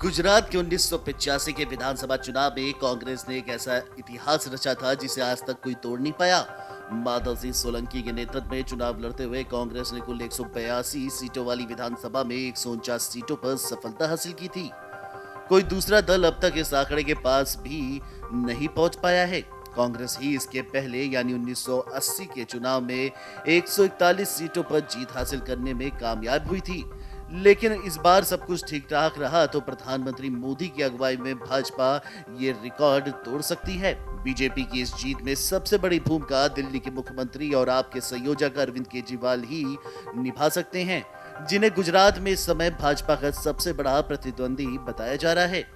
गुजरात के 1985 के विधानसभा चुनाव में कांग्रेस ने एक ऐसा इतिहास रचा था जिसे आज तक कोई तोड़ नहीं पाया। माधव सिंह सोलंकी के नेतृत्व में चुनाव लड़ते हुए कांग्रेस ने कुल 182 सीटों वाली विधानसभा में 149 सीटों पर सफलता हासिल की थी। कोई दूसरा दल अब तक इस आंकड़े के पास भी नहीं पहुंच पाया है। कांग्रेस ही इसके पहले यानी 1980 के चुनाव में 141 सीटों पर जीत हासिल करने में कामयाब हुई थी। लेकिन इस बार सब कुछ ठीक ठाक रहा तो प्रधानमंत्री मोदी की अगुवाई में भाजपा ये रिकॉर्ड तोड़ सकती है। बीजेपी की इस जीत में सबसे बड़ी भूमिका दिल्ली के मुख्यमंत्री और आपके संयोजक अरविंद केजरीवाल ही निभा सकते हैं, जिन्हें गुजरात में इस समय भाजपा का सबसे बड़ा प्रतिद्वंदी बताया जा रहा है।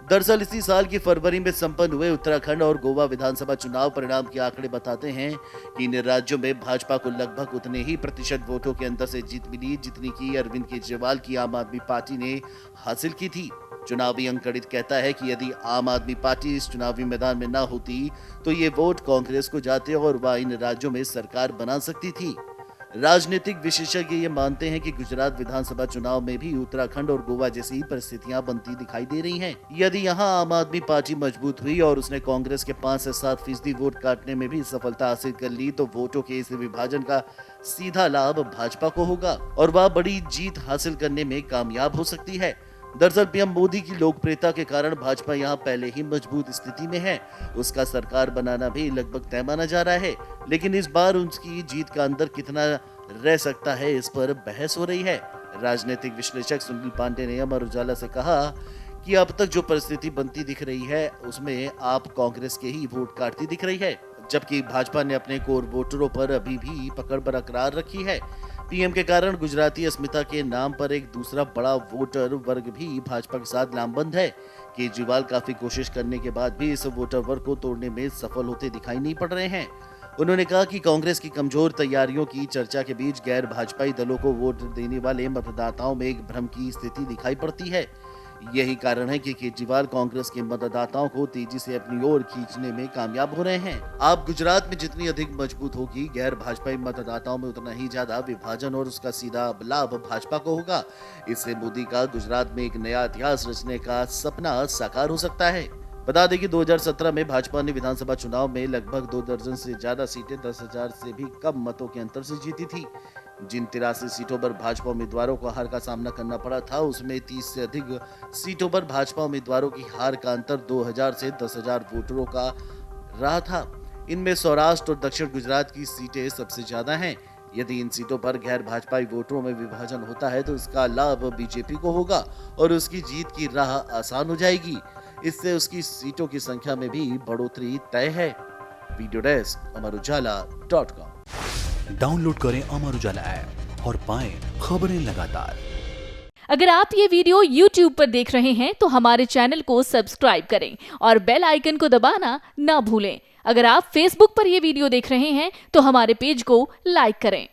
दरअसल इसी साल की फरवरी में संपन्न हुए उत्तराखंड और गोवा विधानसभा चुनाव परिणाम के आंकड़े बताते हैं कि इन राज्यों में भाजपा को लगभग उतने ही प्रतिशत वोटों के अंतर से जीत मिली जितनी की अरविंद केजरीवाल की आम आदमी पार्टी ने हासिल की थी। चुनावी अंक गणित कहता है कि यदि आम आदमी पार्टी इस चुनावी मैदान में न होती तो ये वोट कांग्रेस को जाते और वह इन राज्यों में सरकार बना सकती थी। राजनीतिक विशेषज्ञ ये मानते हैं कि गुजरात विधानसभा चुनाव में भी उत्तराखंड और गोवा जैसी परिस्थितियां बनती दिखाई दे रही हैं। यदि यहां आम आदमी पार्टी मजबूत हुई और उसने कांग्रेस के 5 से 7% वोट काटने में भी सफलता हासिल कर ली तो वोटों के इस विभाजन का सीधा लाभ भाजपा को होगा और वह बड़ी जीत हासिल करने में कामयाब हो सकती है। दरअसल पीएम मोदी की लोकप्रियता के कारण भाजपा यहां पहले ही मजबूत स्थिति में है। उसका सरकार बनाना भी लगभग तय माना जा रहा है, लेकिन इस बार उसकी जीत का अंदर कितना रह सकता है इस पर बहस हो रही है। राजनीतिक विश्लेषक सुनील पांडे ने अमर उजाला से कहा कि अब तक जो परिस्थिति बनती दिख रही है उसमें आप कांग्रेस के ही वोट काटती दिख रही है, जबकि भाजपा ने अपने कोर वोटरों पर अभी भी पकड़ बरकरार रखी है। पीएम के कारण गुजराती अस्मिता के नाम पर एक दूसरा बड़ा वोटर वर्ग भी भाजपा के साथ लामबंद है। केजरीवाल काफी कोशिश करने के बाद भी इस वोटर वर्ग को तोड़ने में सफल होते दिखाई नहीं पड़ रहे हैं। उन्होंने कहा कि कांग्रेस की कमजोर तैयारियों की चर्चा के बीच गैर भाजपाई दलों को वोट देने वाले मतदाताओं में एक भ्रम की स्थिति दिखाई पड़ती है। यही कारण है कि केजरीवाल कांग्रेस के मतदाताओं को तेजी से अपनी ओर खींचने में कामयाब हो रहे हैं। आप गुजरात में जितनी अधिक मजबूत होगी गैर भाजपाई मतदाताओं में उतना ही ज्यादा विभाजन और उसका सीधा लाभ भाजपा को होगा। इससे मोदी का गुजरात में एक नया इतिहास रचने का सपना साकार हो सकता है। बता दें कि 2017 में भाजपा ने विधानसभा चुनाव में लगभग 2 दर्जन से ज्यादा सीटें 10,000 से भी कम मतों के अंतर से जीती थी। जिन 83 सीटों पर भाजपा उम्मीदवारों को हार का सामना करना पड़ा था उसमें 30 से अधिक सीटों पर भाजपा उम्मीदवारों की हार का अंतर 2,000 से 10,000 वोटरों का रहा था। इनमें सौराष्ट्र और दक्षिण गुजरात की सीटें सबसे ज्यादा हैं। यदि इन सीटों पर गैर भाजपाई वोटरों में विभाजन होता है तो इसका लाभ बीजेपी को होगा और उसकी जीत की राह आसान हो जाएगी। इससे उसकी सीटों की संख्या में भी बढ़ोतरी तय है। Video desk amarujala.com। डाउनलोड करें अमर उजाला ऐप और पाएं खबरें लगातार। अगर आप ये वीडियो YouTube पर देख रहे हैं तो हमारे चैनल को सब्सक्राइब करें और बेल आइकन को दबाना ना भूलें। अगर आप Facebook पर ये वीडियो देख रहे हैं तो हमारे पेज को लाइक करें।